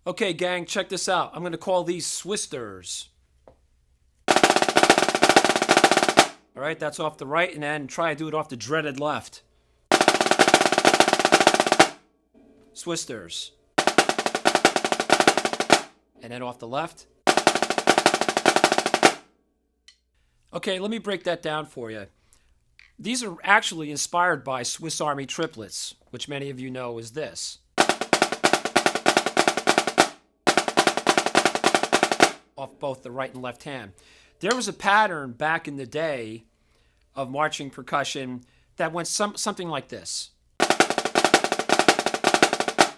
Okay, gang, check this out. I'm going to call these Swissterz. All right, that's off the right, and then try to do it off the dreaded left. Swissterz. And then off the left. Okay, let me break that down for you. These are actually inspired by Swiss Army triplets, which many of you know is this. Off both the right and left hand. There was a pattern back in the day of marching percussion that went something like this.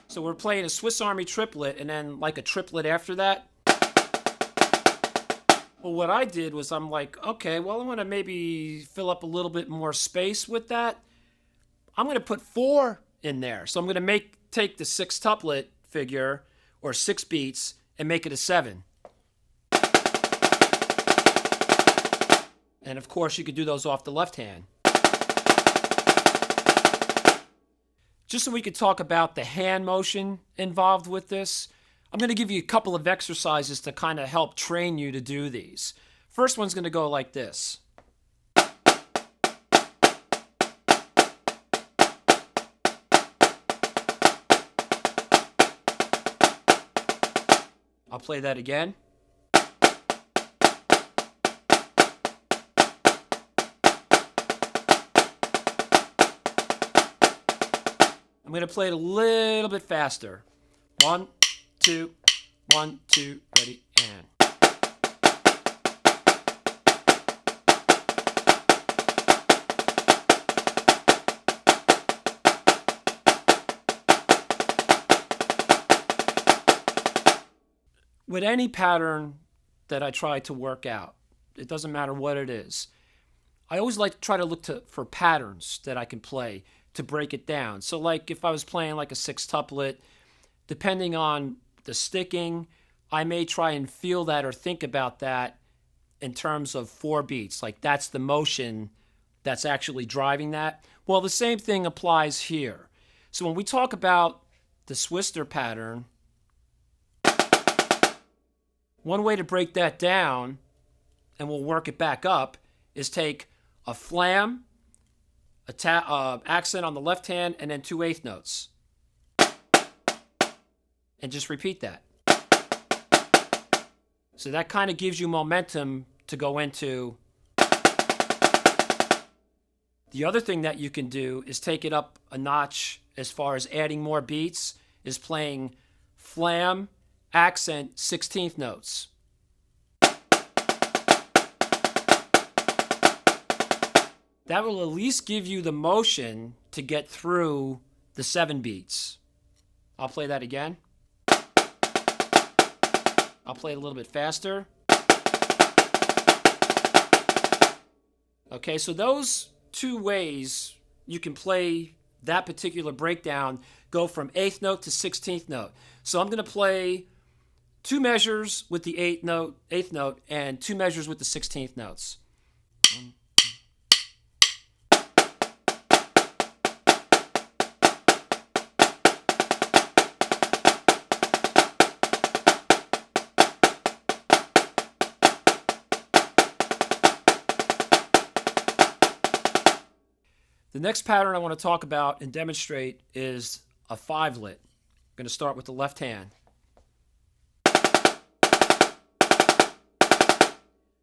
So we're playing a Swiss Army triplet and then like a triplet after that. Well, what I did was I'm like, okay, well, I'm going to maybe fill up a little bit more space with that. I'm going to put 4 in there. So I'm going to take the 6-tuplet figure or 6 beats and make it a 7. And of course, you could do those off the left hand. Just so we could talk about the hand motion involved with this, I'm going to give you a couple of exercises to kind of help train you to do these. First one's going to go like this. I'll play that again. I'm going to play it a little bit faster. 1, 2, 1, 2, ready, and. With any pattern that I try to work out, it doesn't matter what it is, I always like to try to look for patterns that I can play to break it down. So like if I was playing like a 6-tuplet, depending on the sticking, I may try and feel that or think about that in terms of 4 beats. Like that's the motion that's actually driving that. Well, the same thing applies here. So when we talk about the Swissterz pattern, one way to break that down, and we'll work it back up, is take a flam, accent on the left hand, and then 2 eighth notes. And just repeat that. So that kind of gives you momentum to go into. The other thing that you can do is take it up a notch as far as adding more beats, is playing flam, accent, 16th notes. That will at least give you the motion to get through the 7 beats. I'll play that again. I'll play it a little bit faster. Okay, so those 2 ways you can play that particular breakdown, go from 8th note to 16th note. So I'm going to play 2 measures with the 8th note, and 2 measures with the 16th notes. The next pattern I want to talk about and demonstrate is a 5-lit. I'm going to start with the left hand.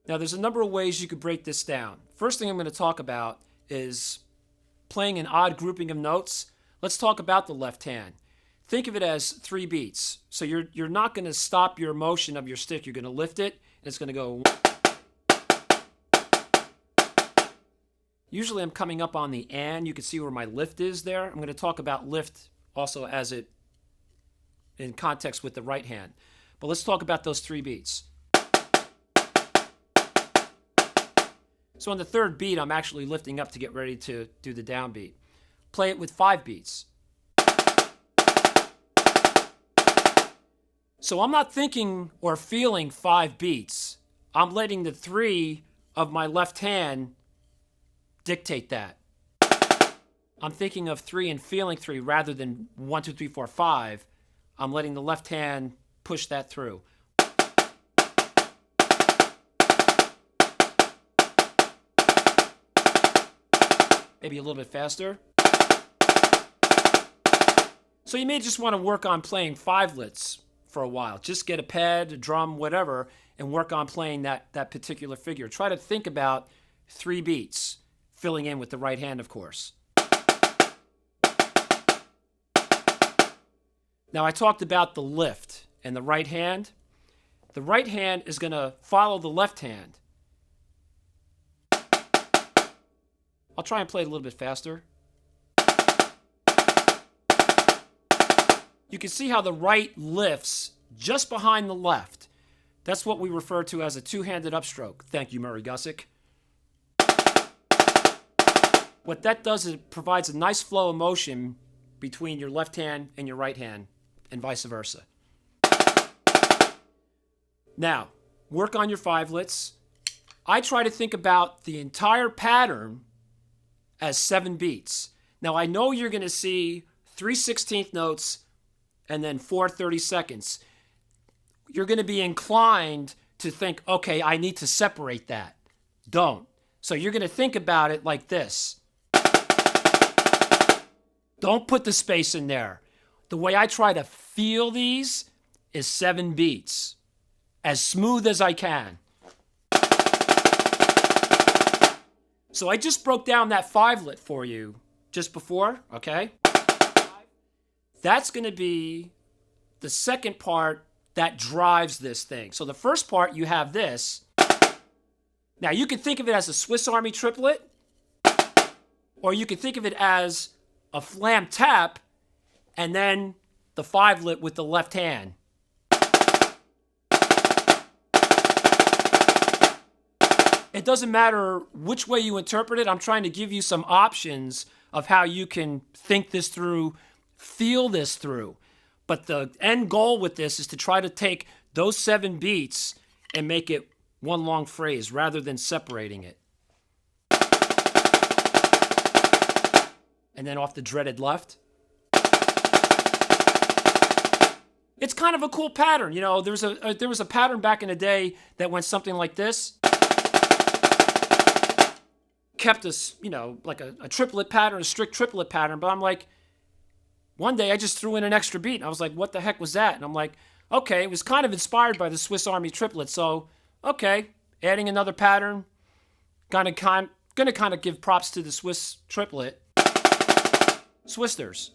Now there's a number of ways you could break this down. First thing I'm going to talk about is playing an odd grouping of notes. Let's talk about the left hand. Think of it as 3 beats. So you're not going to stop your motion of your stick. You're going to lift it, and it's going to go. Usually I'm coming up on the and. You can see where my lift is there. I'm going to talk about lift also as it in context with the right hand. But let's talk about those 3 beats. So on the 3rd beat, I'm actually lifting up to get ready to do the downbeat. Play it with 5 beats. So I'm not thinking or feeling 5 beats. I'm letting the 3 of my left hand dictate that. I'm thinking of 3 and feeling 3 rather than 1, 2, 3, 4, 5. I'm letting the left hand push that through. Maybe a little bit faster. So you may just want to work on playing fivelets for a while. Just get a pad, a drum, whatever, and work on playing that particular figure. Try to think about 3 beats, filling in with the right hand, of course. Now, I talked about the lift and the right hand. The right hand is going to follow the left hand. I'll try and play it a little bit faster. You can see how the right lifts just behind the left. That's what we refer to as a two-handed upstroke. Thank you, Murray Gussick. What that does is it provides a nice flow of motion between your left hand and your right hand, and vice versa. Now, work on your fivelets. I try to think about the entire pattern as 7 beats. Now, I know you're going to see 3/16 notes and then 4 30-seconds. You're going to be inclined to think, okay, I need to separate that. Don't. So you're going to think about it like this. Don't put the space in there. The way I try to feel these is 7 beats, as smooth as I can. So I just broke down that 5-lit for you just before, okay? That's going to be the second part that drives this thing. So the first part, you have this. Now, you can think of it as a Swiss Army triplet, or you can think of it as a flam tap, and then the 5-lit with the left hand. It doesn't matter which way you interpret it. I'm trying to give you some options of how you can think this through, feel this through. But the end goal with this is to try to take those 7 beats and make it one long phrase rather than separating it. And then off the dreaded left. It's kind of a cool pattern. You know, there was a pattern back in the day that went something like this. Kept us, you know, like a triplet pattern, a strict triplet pattern. But I'm like, one day I just threw in an extra beat. And I was like, what the heck was that? And I'm like, okay, it was kind of inspired by the Swiss Army triplet. So, okay, adding another pattern. Gonna kind of give props to the Swiss triplet. Swissterz.